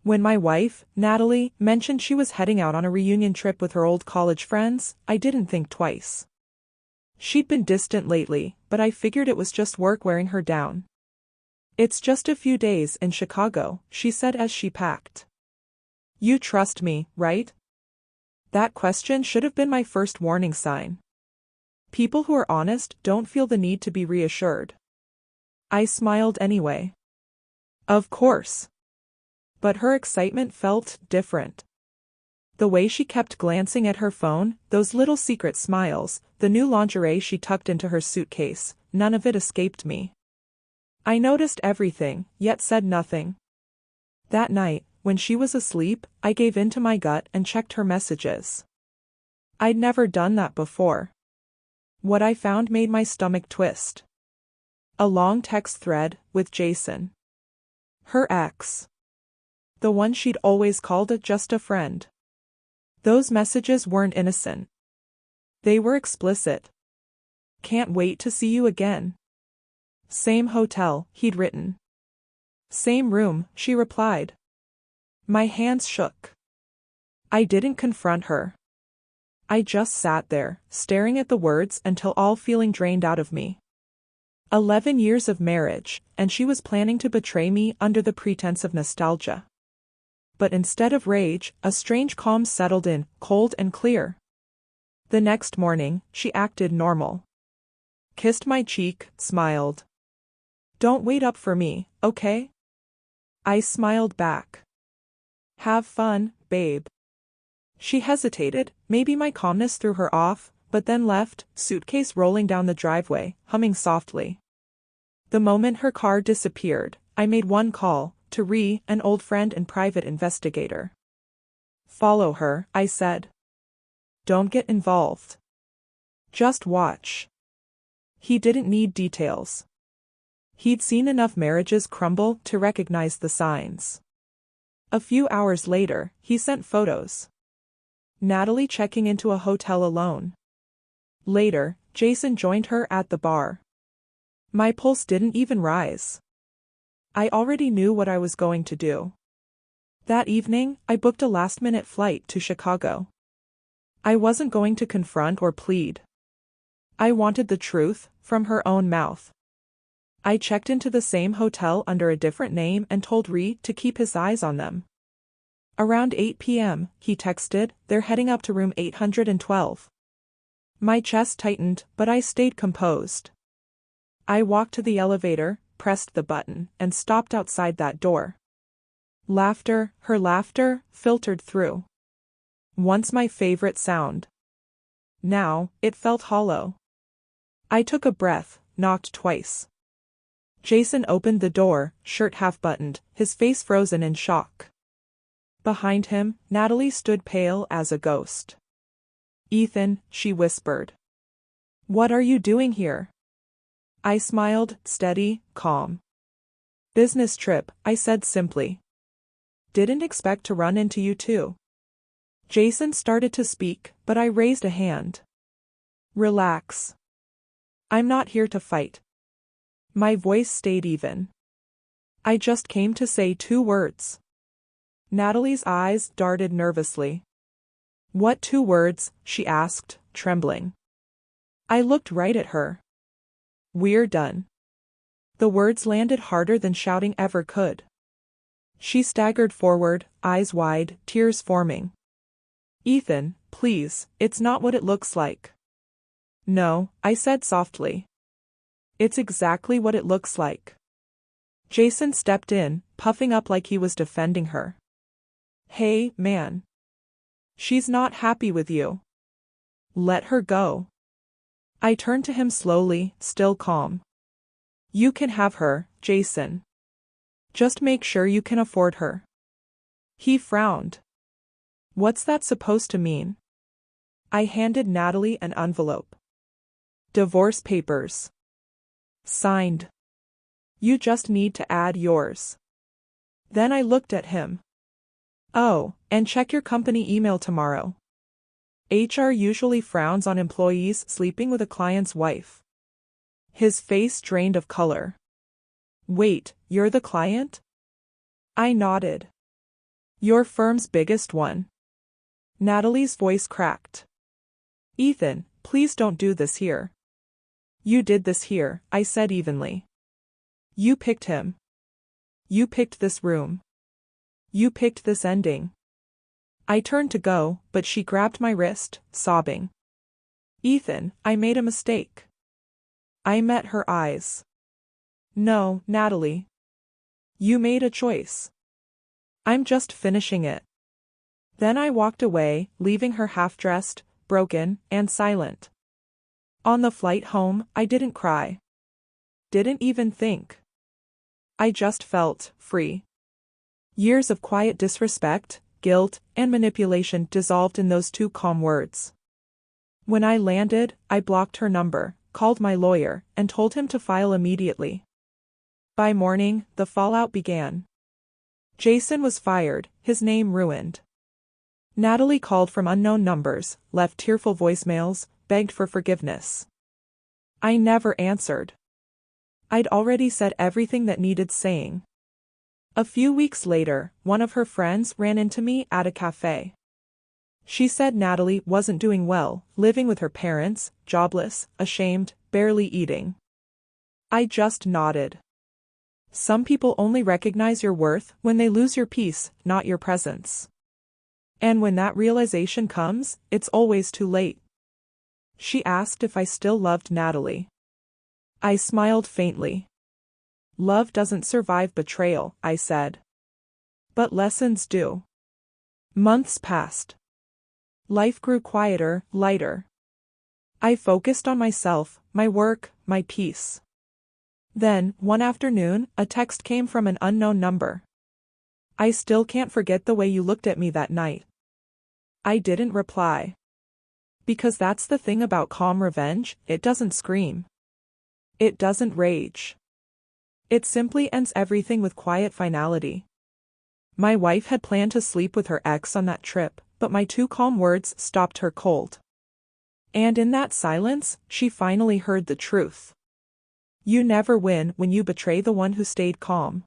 When my wife, Natalie, mentioned she was heading out on a reunion trip with her old college friends, I didn't think twice. She'd been distant lately, but I figured it was just work wearing her down. "It's just a few days in Chicago," she said as she packed. "You trust me, right?" That question should have been my first warning sign. People who are honest don't feel the need to be reassured. I smiled anyway. Of course. But her excitement felt different. The way she kept glancing at her phone, those little secret smiles, the new lingerie she tucked into her suitcase, none of it escaped me. I noticed everything, yet said nothing. That night, when she was asleep, I gave in to my gut and checked her messages. I'd never done that before. What I found made my stomach twist. A long text thread with Jason. Her ex. The one she'd always called just a friend. Those messages weren't innocent. They were explicit. "Can't wait to see you again." "Same hotel," he'd written. "Same room," she replied. My hands shook. I didn't confront her. I just sat there, staring at the words until all feeling drained out of me. 11 years of marriage, and she was planning to betray me under the pretense of nostalgia. But instead of rage, a strange calm settled in, cold and clear. The next morning, she acted normal. Kissed my cheek, smiled. "Don't wait up for me, okay?" I smiled back. "Have fun, babe." She hesitated, maybe my calmness threw her off, but then left, suitcase rolling down the driveway, humming softly. The moment her car disappeared, I made one call, to Ree, an old friend and private investigator. "Follow her," I said. "Don't get involved. Just watch." He didn't need details. He'd seen enough marriages crumble to recognize the signs. A few hours later, he sent photos. Natalie checking into a hotel alone. Later, Jason joined her at the bar. My pulse didn't even rise. I already knew what I was going to do. That evening, I booked a last-minute flight to Chicago. I wasn't going to confront or plead. I wanted the truth, from her own mouth. I checked into the same hotel under a different name and told Ree to keep his eyes on them. Around 8 p.m., he texted, "They're heading up to room 812. My chest tightened, but I stayed composed. I walked to the elevator, pressed the button, and stopped outside that door. Laughter, her laughter, filtered through. Once my favorite sound. Now, it felt hollow. I took a breath, knocked twice. Jason opened the door, shirt half-buttoned, his face frozen in shock. Behind him, Natalie stood pale as a ghost. "Ethan," she whispered. "What are you doing here?" I smiled, steady, calm. "Business trip," I said simply. "Didn't expect to run into you too." Jason started to speak, but I raised a hand. "Relax. I'm not here to fight." My voice stayed even. "I just came to say 2 words." Natalie's eyes darted nervously. "What 2 words?" she asked, trembling. I looked right at her. "We're done." The words landed harder than shouting ever could. She staggered forward, eyes wide, tears forming. "Ethan, please, it's not what it looks like." "No," I said softly. "It's exactly what it looks like." Jason stepped in, puffing up like he was defending her. "Hey, man. She's not happy with you. Let her go." I turned to him slowly, still calm. "You can have her, Jason. Just make sure you can afford her." He frowned. "What's that supposed to mean?" I handed Natalie an envelope. "Divorce papers. Signed. You just need to add yours." Then I looked at him. "Oh, and check your company email tomorrow. HR usually frowns on employees sleeping with a client's wife." His face drained of color. "Wait, you're the client?" I nodded. Your firm's biggest one. Natalie's voice cracked. Ethan, please don't do this here. You did this here, I said evenly. You picked him. You picked this room. You picked this ending. I turned to go, but she grabbed my wrist, sobbing. Ethan, I made a mistake. I met her eyes. No, Natalie. You made a choice. I'm just finishing it. Then I walked away, leaving her half-dressed, broken, and silent. On the flight home, I didn't cry. Didn't even think. I just felt free. Years of quiet disrespect, guilt, and manipulation dissolved in those two calm words. When I landed, I blocked her number, called my lawyer, and told him to file immediately. By morning, the fallout began. Jason was fired, his name ruined. Natalie called from unknown numbers, left tearful voicemails, begged for forgiveness. I never answered. I'd already said everything that needed saying. A few weeks later, one of her friends ran into me at a cafe. She said Natalie wasn't doing well, living with her parents, jobless, ashamed, barely eating. I just nodded. Some people only recognize your worth when they lose your peace, not your presence. And when that realization comes, it's always too late. She asked if I still loved Natalie. I smiled faintly. Love doesn't survive betrayal, I said. But lessons do. Months passed. Life grew quieter, lighter. I focused on myself, my work, my peace. Then, one afternoon, a text came from an unknown number. I still can't forget the way you looked at me that night. I didn't reply. Because that's the thing about calm revenge, it doesn't scream. It doesn't rage. It simply ends everything with quiet finality. My wife had planned to sleep with her ex on that trip, but my two calm words stopped her cold. And in that silence, she finally heard the truth. You never win when you betray the one who stayed calm.